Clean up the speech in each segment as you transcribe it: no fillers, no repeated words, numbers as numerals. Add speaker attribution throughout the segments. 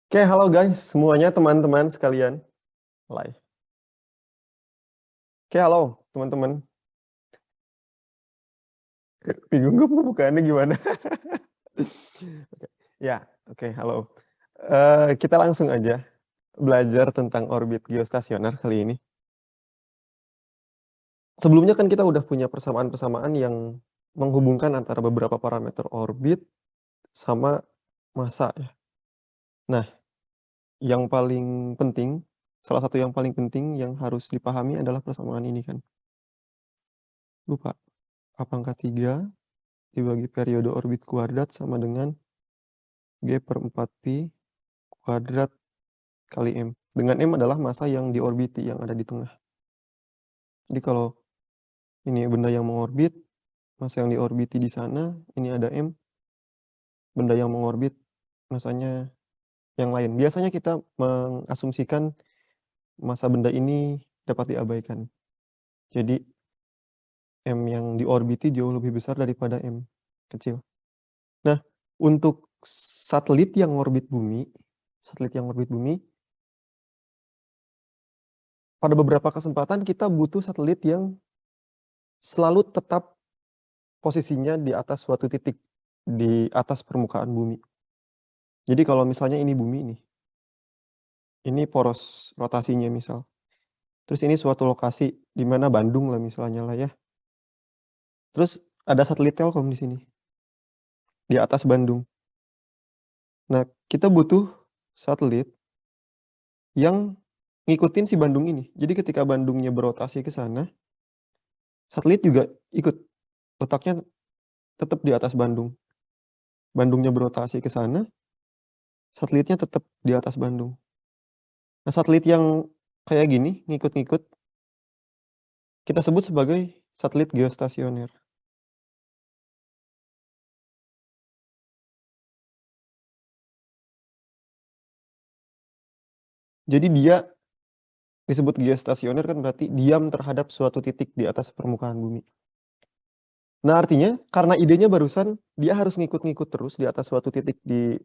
Speaker 1: Oke, halo guys semuanya, teman-teman sekalian. Live. Oke, halo teman-teman. Bingung gue pembukaannya gimana. Oke, ya, oke, halo. Kita langsung aja belajar tentang orbit geostasioner kali ini. Sebelumnya kan kita udah punya persamaan-persamaan yang menghubungkan antara beberapa parameter orbit sama massa ya. Nah, yang paling penting, salah satu yang paling penting yang harus dipahami adalah persamaan ini kan. Lupa, A pangkat 3 dibagi periode orbit kuadrat sama dengan G/4pi kuadrat kali M. Dengan M adalah massa yang diorbiti, yang ada di tengah. Jadi kalau ini benda yang mengorbit, massa yang diorbiti di sana, ini ada M, benda yang mengorbit, massanya yang lain. Biasanya kita mengasumsikan massa benda ini dapat diabaikan. Jadi M yang diorbiti jauh lebih besar daripada M kecil. Nah, untuk satelit yang ngorbit bumi, pada beberapa kesempatan kita butuh satelit yang selalu tetap posisinya di atas suatu titik, di atas permukaan bumi. Jadi kalau misalnya ini bumi nih, ini poros rotasinya misal, terus ini suatu lokasi di mana Bandung lah misalnya lah ya. Terus ada satelit Telkom di sini, di atas Bandung. Nah, kita butuh satelit yang ngikutin si Bandung ini. Jadi ketika Bandungnya berotasi ke sana, satelit juga ikut, letaknya tetap di atas Bandung. Bandungnya berotasi ke sana, satelitnya tetap di atas Bandung. Nah, satelit yang kayak gini, ngikut-ngikut, kita sebut sebagai satelit geostasioner. Jadi dia disebut geostasioner kan berarti diam terhadap suatu titik di atas permukaan bumi. Nah, artinya karena idenya barusan dia harus ngikut-ngikut terus di atas suatu titik di,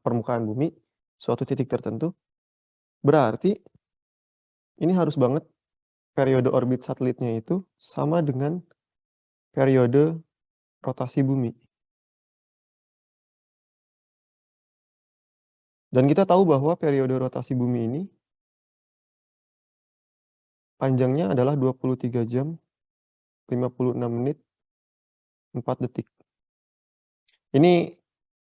Speaker 1: permukaan bumi, suatu titik tertentu, berarti ini harus banget periode orbit satelitnya itu sama dengan periode rotasi bumi. Dan kita tahu bahwa periode rotasi bumi ini panjangnya adalah 23 jam, 56 menit, 4 detik. Ini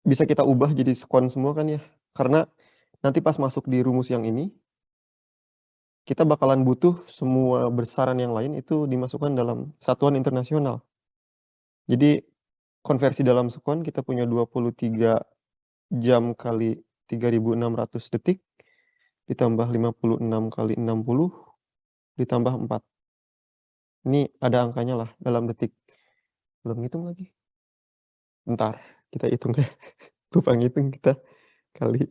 Speaker 1: bisa kita ubah jadi sekon semua kan ya, karena nanti pas masuk di rumus yang ini, kita bakalan butuh semua besaran yang lain itu dimasukkan dalam satuan internasional. Jadi konversi dalam sekon kita punya 23 jam kali 3.600 detik, ditambah 56 kali 60, ditambah 4. Ini ada angkanya lah dalam detik. Belum ngitung lagi. Bentar, kita hitung ya. Lupa ngitung kita kali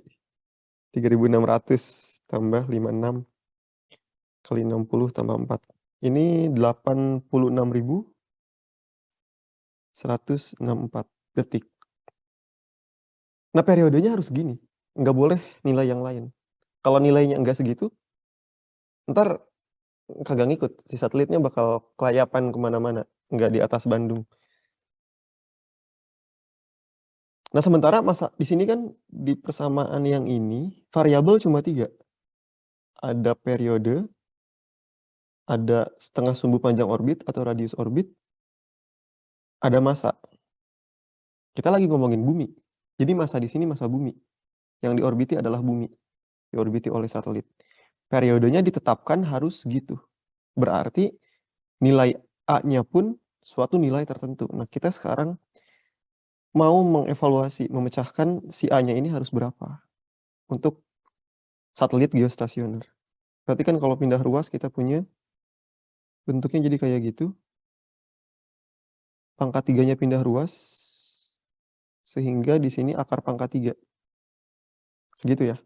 Speaker 1: 3.600 tambah 56 kali 60 tambah 4. Ini 86.164 detik. Nah, periodenya harus gini, nggak boleh nilai yang lain. Kalau nilainya enggak segitu, entar kagak ngikut, si satelitnya bakal kelayapan ke mana-mana, nggak di atas Bandung. Nah, sementara masa di sini kan di persamaan yang ini variabel cuma 3, ada periode, ada setengah sumbu panjang orbit atau radius orbit, ada massa. Kita lagi ngomongin bumi, jadi massa di sini massa bumi, yang diorbiti adalah bumi, diorbiti oleh satelit. Periodenya ditetapkan harus gitu, berarti nilai A-nya pun suatu nilai tertentu. Nah, kita sekarang mau mengevaluasi, memecahkan si A-nya ini harus berapa untuk satelit geostasioner. Berarti kan kalau pindah ruas kita punya bentuknya jadi kayak gitu. Pangkat 3-nya pindah ruas, sehingga di sini akar pangkat 3. Segitu ya.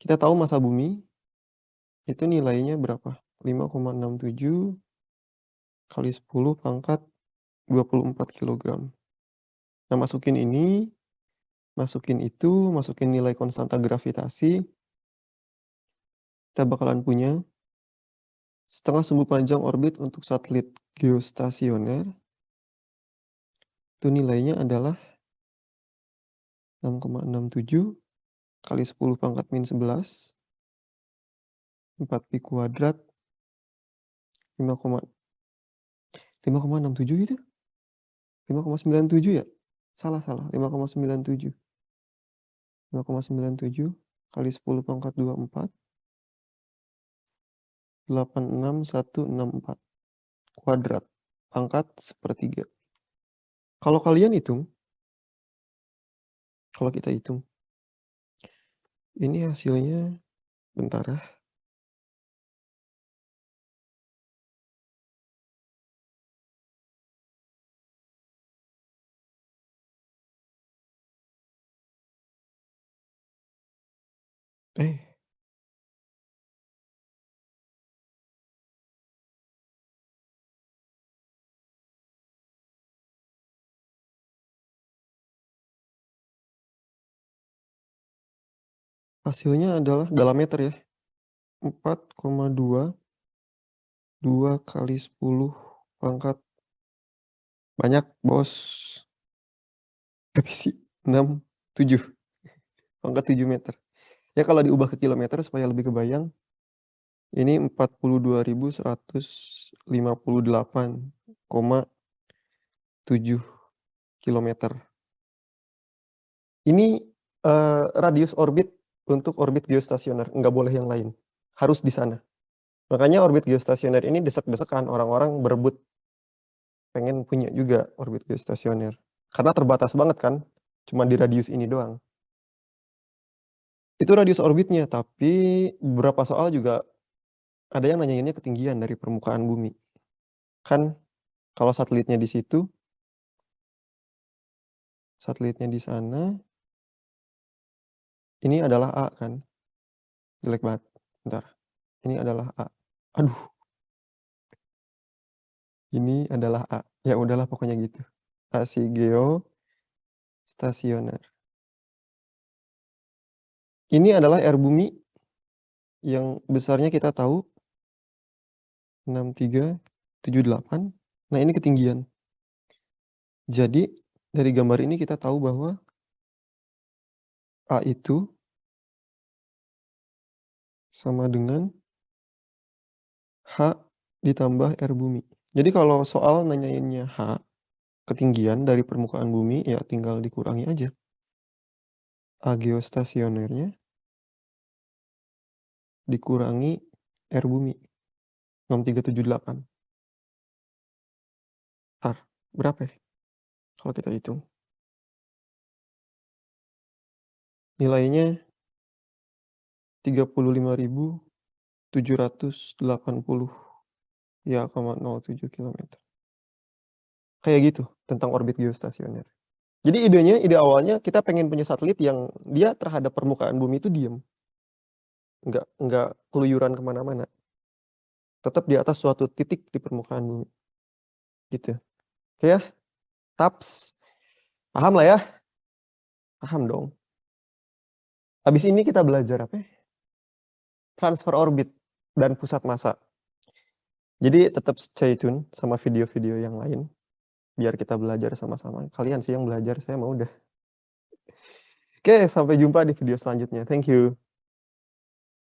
Speaker 1: Kita tahu massa bumi itu nilainya berapa? 5,67 kali 10 pangkat 24 kilogram. Nah, masukin ini, Masukin itu, masukin nilai konstanta gravitasi. Kita bakalan punya setengah sumbu panjang orbit untuk satelit geostasioner. Itu nilainya adalah 6,67 kali 10 pangkat min 11, 4pi kuadrat, 5,67 itu? 5,97 ya? Salah, 5,97. 5,97 kali 10 pangkat 24, 86164 kuadrat, pangkat 1/3. Kalau kalian hitung, kalau kita hitung, ini hasilnya, bentar ya. Hasilnya adalah dalam meter ya. 4,22 kali 10 pangkat. Banyak, bos. Berapa sih? 7 pangkat 7 meter. Ya kalau diubah ke kilometer supaya lebih kebayang, ini 42.158,7 kilometer. Ini radius orbit untuk orbit geostasioner, nggak boleh yang lain. Harus di sana. Makanya orbit geostasioner ini desek-desekan, orang-orang berebut pengen punya juga orbit geostasioner. Karena terbatas banget kan, cuma di radius ini doang. Itu radius orbitnya, tapi beberapa soal juga ada yang nanyainnya ketinggian dari permukaan bumi. Kan kalau satelitnya di situ, satelitnya di sana, ini adalah A kan. Jelek banget. Bentar. Ini adalah A. Aduh. Ini adalah A. Ya udahlah pokoknya gitu. Stasi geostasioner. Ini adalah R bumi yang besarnya kita tahu 6378. Nah, ini ketinggian. Jadi dari gambar ini kita tahu bahwa A itu sama dengan H ditambah R bumi. Jadi kalau soal nanyainnya H, ketinggian dari permukaan bumi, ya tinggal dikurangi aja. A geostasionernya dikurangi R bumi. 6378. Berapa ya? Kalau kita hitung. Nilainya 35.780 ya, 0,07 kilometer. Kayak gitu tentang orbit geostasioner. Jadi ide awalnya kita pengen punya satelit yang dia terhadap permukaan bumi itu diem. Nggak keluyuran kemana-mana. Tetap di atas suatu titik di permukaan bumi. Gitu. Oke ya, taps. Paham lah ya? Paham dong. Habis ini kita belajar apa ya? Transfer orbit dan pusat massa. Jadi tetap stay tune sama video-video yang lain. Biar kita belajar sama-sama. Kalian sih yang belajar, saya mau udah. Oke, sampai jumpa di video selanjutnya. Thank you.